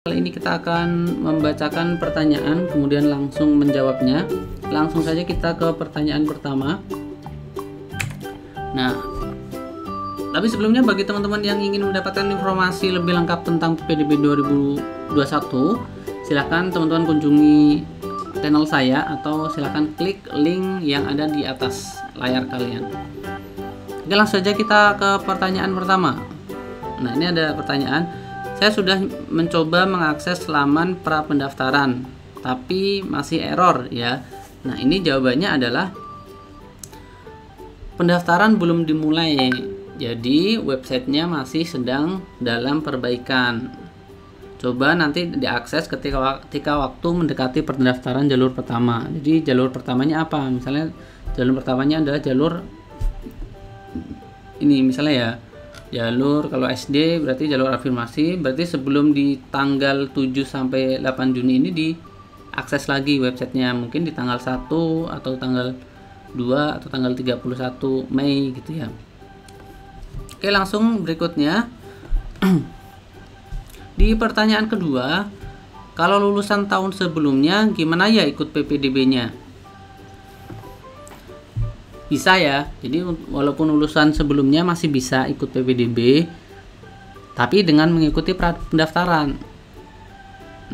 Kali ini kita akan membacakan pertanyaan, kemudian langsung menjawabnya. Langsung saja kita ke pertanyaan pertama. Nah, tapi sebelumnya bagi teman-teman yang ingin mendapatkan informasi lebih lengkap tentang PPDB 2021, silahkan teman-teman kunjungi channel saya atau silahkan klik link yang ada di atas layar kalian. Oke, langsung saja kita ke pertanyaan pertama. Nah, ini ada pertanyaan. Saya sudah mencoba mengakses laman pra pendaftaran, tapi masih error ya. Nah, ini jawabannya adalah pendaftaran belum dimulai. Jadi websitenya masih sedang dalam perbaikan. Coba nanti diakses ketika waktu mendekati pendaftaran jalur pertama. Jadi jalur pertamanya apa? Misalnya jalur pertamanya adalah jalur ini misalnya ya. Jalur kalau SD berarti jalur afirmasi, berarti sebelum di tanggal 7 sampai 8 Juni ini diakses lagi websitenya, mungkin di tanggal 1 atau tanggal 2 atau tanggal 31 Mei gitu ya. Oke, langsung berikutnya. Di pertanyaan kedua, kalau lulusan tahun sebelumnya gimana ya ikut PPDB-nya? Bisa ya, jadi walaupun lulusan sebelumnya masih bisa ikut PPDB, tapi dengan mengikuti pra pendaftaran.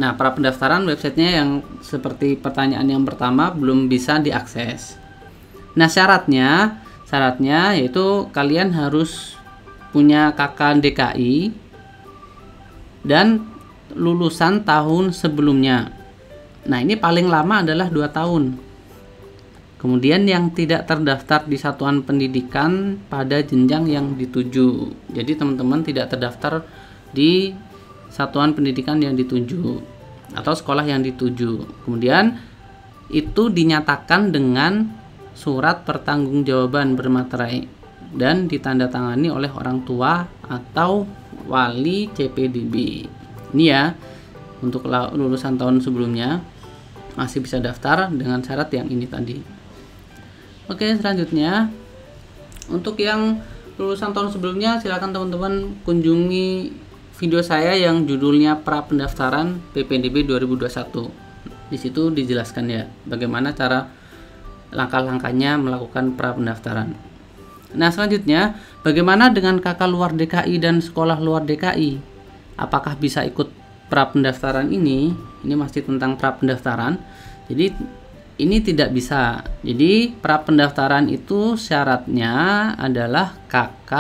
Nah, pra pendaftaran websitenya yang seperti pertanyaan yang pertama belum bisa diakses. Nah, syaratnya yaitu kalian harus punya KK DKI dan lulusan tahun sebelumnya. Nah, ini paling lama adalah 2 tahun. Kemudian yang tidak terdaftar di satuan pendidikan pada jenjang yang dituju. Jadi teman-teman tidak terdaftar di satuan pendidikan yang dituju atau sekolah yang dituju. Kemudian itu dinyatakan dengan surat pertanggungjawaban bermaterai dan ditandatangani oleh orang tua atau wali CPDB. Ini ya, untuk lulusan tahun sebelumnya masih bisa daftar dengan syarat yang ini tadi. Oke, selanjutnya untuk yang lulusan tahun sebelumnya silakan teman-teman kunjungi video saya yang judulnya pra pendaftaran PPDB 2021. Di situ dijelaskan ya bagaimana cara langkah-langkahnya melakukan pra pendaftaran. Nah, selanjutnya bagaimana dengan kakak luar DKI dan sekolah luar DKI? Apakah bisa ikut pra pendaftaran ini? Ini masih tentang pra pendaftaran. Jadi ini tidak bisa. Jadi pra pendaftaran itu syaratnya adalah KK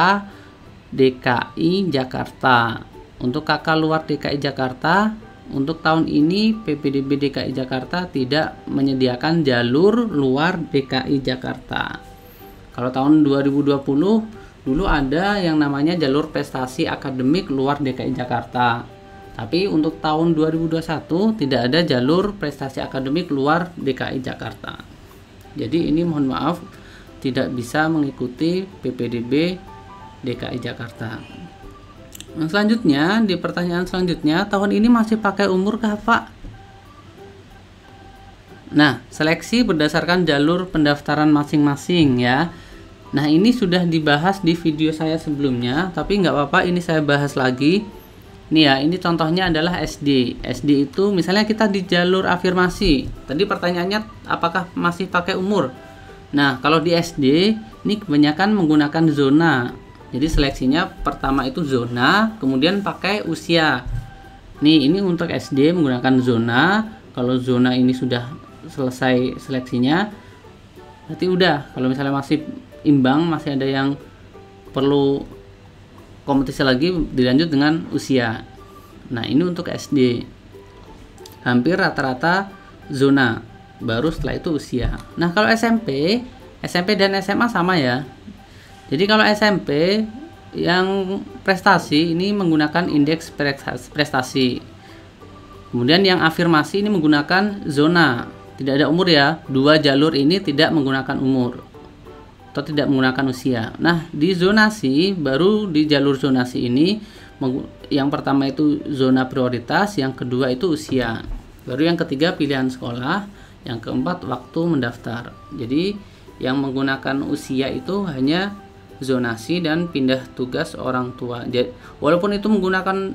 DKI Jakarta. Untuk KK luar DKI Jakarta, untuk tahun ini PPDB DKI Jakarta tidak menyediakan jalur luar DKI Jakarta. Kalau tahun 2020 dulu ada yang namanya jalur prestasi akademik luar DKI Jakarta. Tapi untuk tahun 2021 tidak ada jalur prestasi akademik luar DKI Jakarta. Jadi ini mohon maaf tidak bisa mengikuti PPDB DKI Jakarta. Nah, selanjutnya di pertanyaan selanjutnya, tahun ini masih pakai umur kah Pak? Nah, seleksi berdasarkan jalur pendaftaran masing-masing ya. Nah, ini sudah dibahas di video saya sebelumnya, tapi nggak apa-apa ini saya bahas lagi. Nih ya, ini contohnya adalah SD. SD itu misalnya kita di jalur afirmasi. Tadi pertanyaannya apakah masih pakai umur? Nah, kalau di SD ini kebanyakan menggunakan zona. Jadi seleksinya pertama itu zona, kemudian pakai usia. Nih, ini untuk SD menggunakan zona. Kalau zona ini sudah selesai seleksinya, berarti udah. Kalau misalnya masih imbang, masih ada yang perlu kompetisi lagi, dilanjut dengan usia. Nah, ini untuk SD hampir rata-rata zona, baru setelah itu usia. Nah, kalau SMP dan SMA sama ya. Jadi kalau SMP yang prestasi ini menggunakan indeks prestasi. Kemudian yang afirmasi ini menggunakan zona, tidak ada umur ya. 2 jalur ini tidak menggunakan umur atau tidak menggunakan usia. Nah, di zonasi, baru di jalur zonasi ini yang pertama itu zona prioritas, yang kedua itu usia, baru yang ketiga pilihan sekolah, yang keempat waktu mendaftar. Jadi yang menggunakan usia itu hanya zonasi dan pindah tugas orang tua. Jadi, walaupun itu menggunakan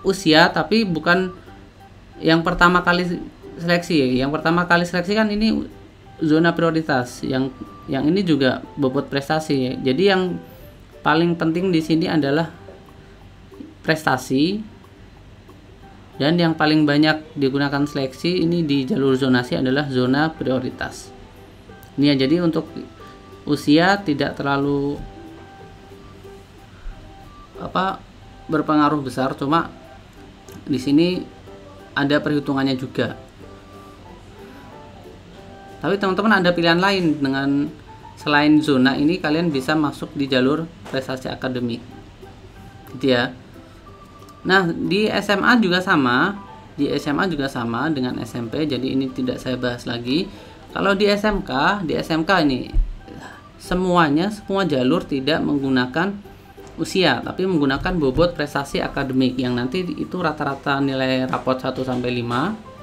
usia tapi bukan yang pertama kali seleksi kan ini zona prioritas, yang ini juga bobot prestasi. Jadi yang paling penting di sini adalah prestasi, dan yang paling banyak digunakan seleksi ini di jalur zonasi adalah zona prioritas. Ini ya, jadi untuk usia tidak terlalu berpengaruh besar, cuma di sini ada perhitungannya juga. Tapi teman-teman ada pilihan lain, dengan selain zona ini kalian bisa masuk di jalur prestasi akademik, gitu ya. Nah, di SMA juga sama, dengan SMP, jadi ini tidak saya bahas lagi. Kalau di SMK ini semua jalur tidak menggunakan usia, tapi menggunakan bobot prestasi akademik, yang nanti itu rata-rata nilai rapot 1-5,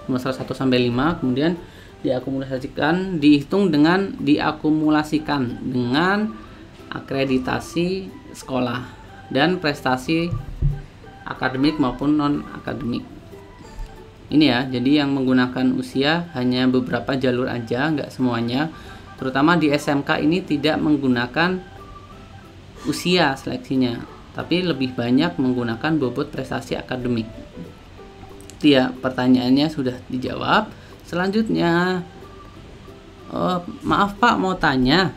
semester 1-5, kemudian diakumulasikan dengan akreditasi sekolah dan prestasi akademik maupun non akademik. Ini ya, jadi yang menggunakan usia hanya beberapa jalur aja, nggak semuanya. Terutama di SMK ini tidak menggunakan usia seleksinya, tapi lebih banyak menggunakan bobot prestasi akademik. Itu ya, pertanyaannya sudah dijawab. Selanjutnya, maaf Pak, mau tanya,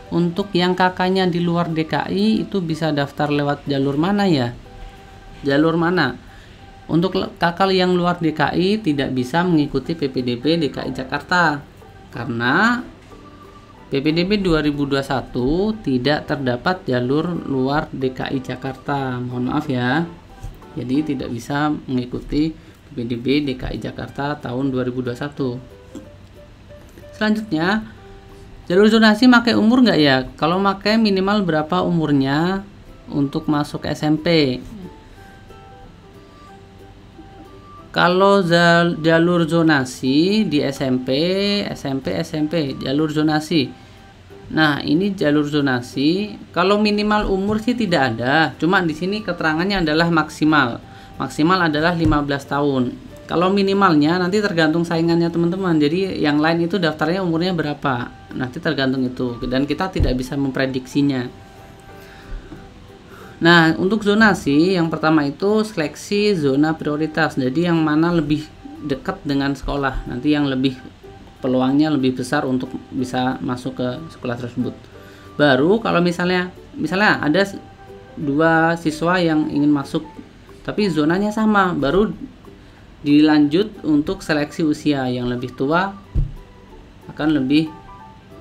untuk yang kakaknya di luar DKI itu bisa daftar lewat jalur mana ya? Jalur mana? Untuk kakak yang luar DKI tidak bisa mengikuti PPDB DKI Jakarta, karena PPDB 2021 tidak terdapat jalur luar DKI Jakarta. Mohon maaf ya. Jadi tidak bisa mengikuti PPDB DKI Jakarta tahun 2021. Selanjutnya, jalur zonasi pakai umur nggak ya? Kalau pakai minimal berapa umurnya untuk masuk SMP? Kalau jalur zonasi di SMP, jalur zonasi. Nah, ini jalur zonasi. Kalau minimal umur sih tidak ada. Cuma di sini keterangannya adalah maksimal. Maksimal adalah 15 tahun. Kalau minimalnya nanti tergantung saingannya teman-teman. Jadi yang lain itu daftarnya umurnya berapa. Nanti tergantung itu. Dan kita tidak bisa memprediksinya. Nah, untuk zonasi yang pertama itu seleksi zona prioritas. Jadi yang mana lebih dekat dengan sekolah. Nanti yang lebih peluangnya lebih besar untuk bisa masuk ke sekolah tersebut. Baru kalau misalnya ada 2 siswa yang ingin masuk tapi zonanya sama, baru dilanjut untuk seleksi usia, yang lebih tua akan lebih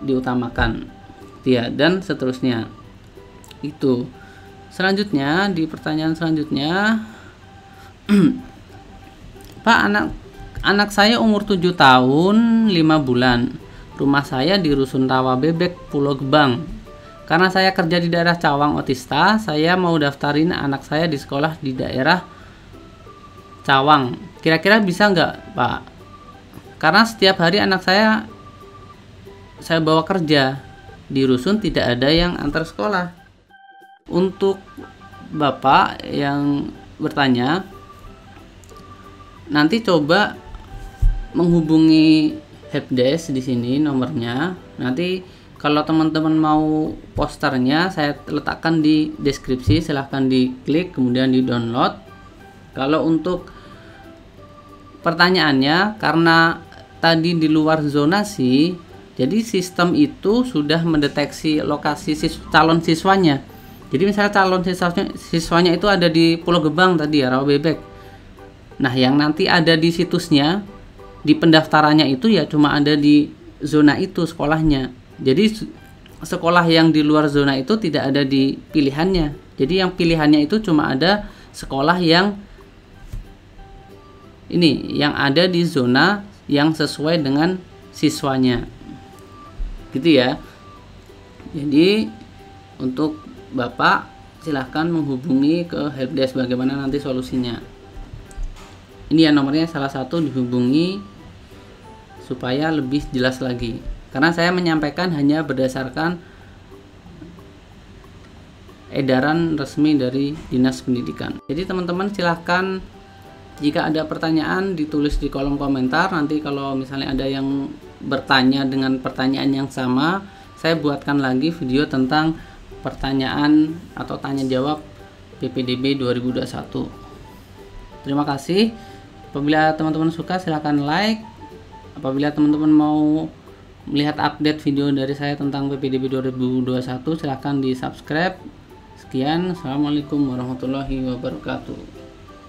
diutamakan, ya, dan seterusnya. Itu selanjutnya, di pertanyaan selanjutnya, Pak, anak saya umur 7 tahun 5 bulan, rumah saya di Rusun Rawa Bebek, Pulau Gebang. Karena saya kerja di daerah Cawang Otista, saya mau daftarin anak saya di sekolah di daerah Cawang. Kira-kira bisa nggak, Pak? Karena setiap hari anak saya bawa kerja. Di Rusun tidak ada yang antar sekolah. Untuk Bapak yang bertanya, nanti coba menghubungi helpdesk di sini nomornya. Nanti kalau teman-teman mau posternya saya letakkan di deskripsi, silahkan diklik kemudian di download. Kalau untuk pertanyaannya, karena tadi di luar zonasi, jadi sistem itu sudah mendeteksi lokasi calon siswanya. Jadi misalnya calon siswanya itu ada di Pulau Gebang tadi ya, Rawa Bebek. Nah, yang nanti ada di situsnya, di pendaftarannya itu ya cuma ada di zona itu sekolahnya. Jadi sekolah yang di luar zona itu tidak ada di pilihannya. Jadi yang pilihannya itu cuma ada sekolah yang ada di zona yang sesuai dengan siswanya. Gitu ya. Jadi untuk Bapak silahkan menghubungi ke helpdesk bagaimana nanti solusinya. Ini ya nomornya, salah satu dihubungi supaya lebih jelas lagi. Karena saya menyampaikan hanya berdasarkan edaran resmi dari Dinas Pendidikan. Jadi teman-teman silahkan Jika ada pertanyaan ditulis di kolom komentar. Nanti kalau misalnya ada yang bertanya dengan pertanyaan yang sama, saya buatkan lagi video tentang pertanyaan atau tanya jawab PPDB 2021. Terima kasih. Apabila teman-teman suka silahkan like. Apabila teman-teman mau melihat update video dari saya tentang PPDB 2021 silahkan di subscribe. Sekian, assalamualaikum warahmatullahi wabarakatuh.